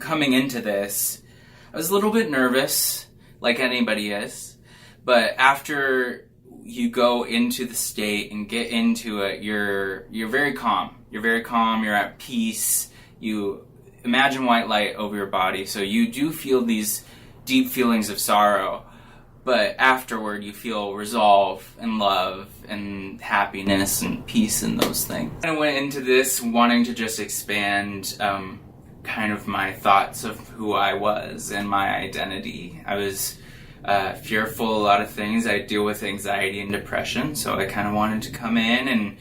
coming into this, I was a little bit nervous, like anybody is, but after you go into the state and get into it, you're very calm. You're very calm, you're at peace, you imagine white light over your body, so you do feel these deep feelings of sorrow, but afterward you feel resolve and love and happiness and peace and those things. I went into this wanting to just expand kind of my thoughts of who I was and my identity. I was fearful of a lot of things. I deal with anxiety and depression, so I kind of wanted to come in and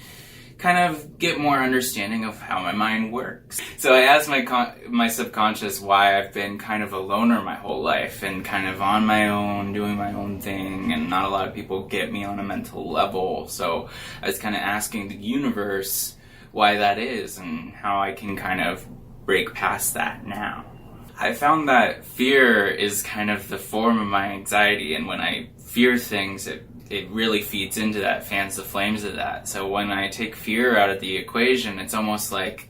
kind of get more understanding of how my mind works. So I asked my subconscious why I've been kind of a loner my whole life and kind of on my own, doing my own thing, and not a lot of people get me on a mental level. So I was kind of asking the universe why that is and how I can kind of break past that now. I found that fear is kind of the form of my anxiety, and when I fear things, it really feeds into that, fans the flames of that. So when I take fear out of the equation, it's almost like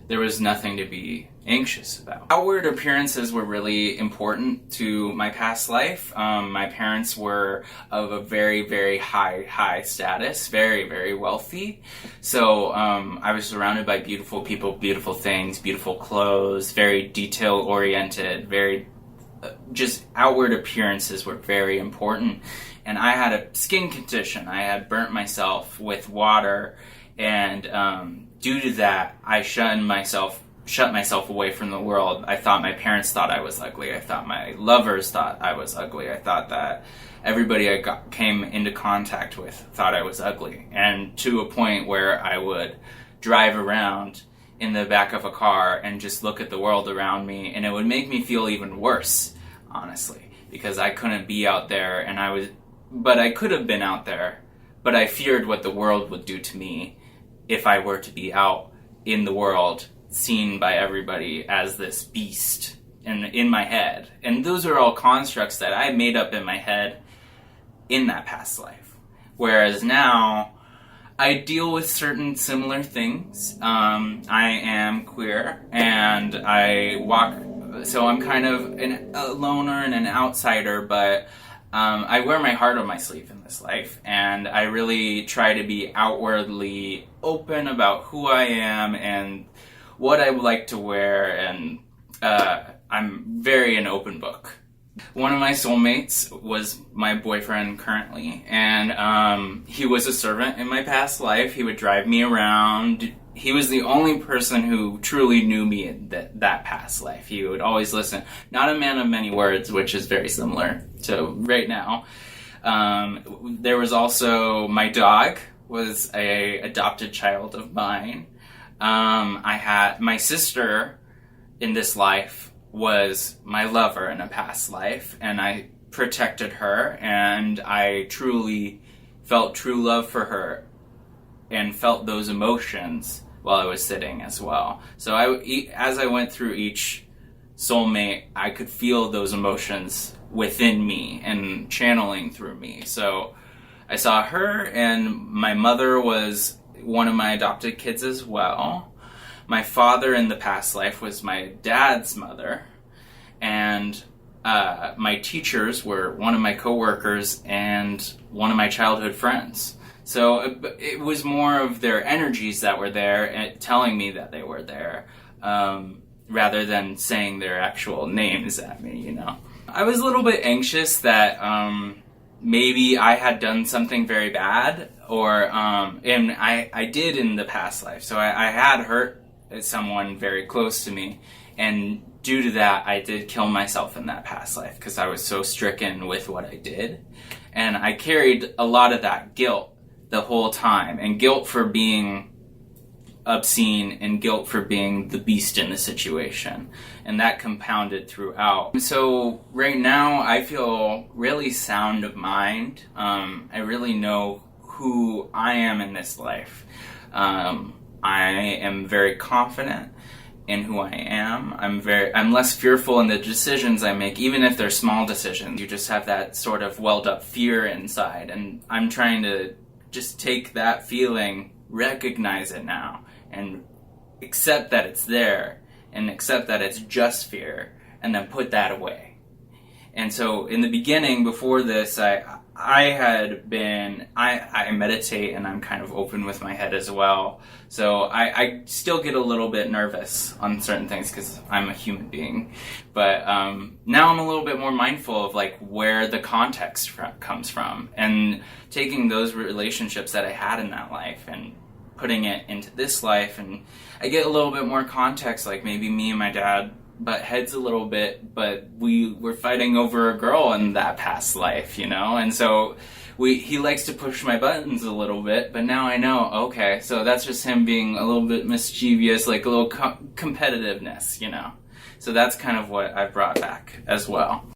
there was nothing to be anxious about. Outward appearances were really important to my past life. My parents were of a very, very high status, very, very wealthy. So I was surrounded by beautiful people, beautiful things, beautiful clothes, very detail-oriented, very just outward appearances were very important. And I had a skin condition. I had burnt myself with water, and due to that, I shut myself away from the world. I thought my parents thought I was ugly. I thought my lovers thought I was ugly. I thought that everybody I came into contact with thought I was ugly. And to a point where I would drive around in the back of a car and just look at the world around me, and it would make me feel even worse, honestly, because I couldn't be out there, but I could have been out there, but I feared what the world would do to me if I were to be out in the world, seen by everybody as this beast in my head. And those are all constructs that I made up in my head in that past life. Whereas now, I deal with certain similar things. I am queer, and I walk, so I'm kind of a loner and an outsider, but I wear my heart on my sleeve in this life, and I really try to be outwardly open about who I am and what I would like to wear, and I'm very an open book. One of my soulmates was my boyfriend currently, and he was a servant in my past life. He would drive me around. He was the only person who truly knew me in that past life. He would always listen. Not a man of many words, which is very similar to right now. There was also my dog, was a adopted child of mine. I had my sister in this life was my lover in a past life, and I protected her, and I truly felt true love for her and felt those emotions while I was sitting as well. So as I went through each soulmate, I could feel those emotions within me and channeling through me. So I saw her, and my mother was one of my adopted kids as well. My father in the past life was my dad's mother, and my teachers were one of my coworkers and one of my childhood friends. So it was more of their energies that were there and telling me that they were there, rather than saying their actual names at me, you know. I was a little bit anxious that maybe I had done something very bad, or and I did in the past life. So I had hurt someone very close to me, and due to that, I did kill myself in that past life because I was so stricken with what I did. And I carried a lot of that guilt the whole time, and guilt for being obscene and guilt for being the beast in the situation, and that compounded throughout. So right now I feel really sound of mind. I really know who I am in this life. I am very confident in who I am. I'm less fearful in the decisions I make, even if they're small decisions. You just have that sort of welled up fear inside, and I'm trying to just take that feeling, recognize it now, and accept that it's there, and accept that it's just fear, and then put that away. And so in the beginning, before this, I meditate, and I'm kind of open with my head as well. So I still get a little bit nervous on certain things because I'm a human being. But now I'm a little bit more mindful of like where the context comes from, and taking those relationships that I had in that life and putting it into this life. And I get a little bit more context, like maybe me and my dad butt heads a little bit, but we were fighting over a girl in that past life, you know? And so he likes to push my buttons a little bit, but now I know, okay, so that's just him being a little bit mischievous, like a little competitiveness, you know? So that's kind of what I brought back as well.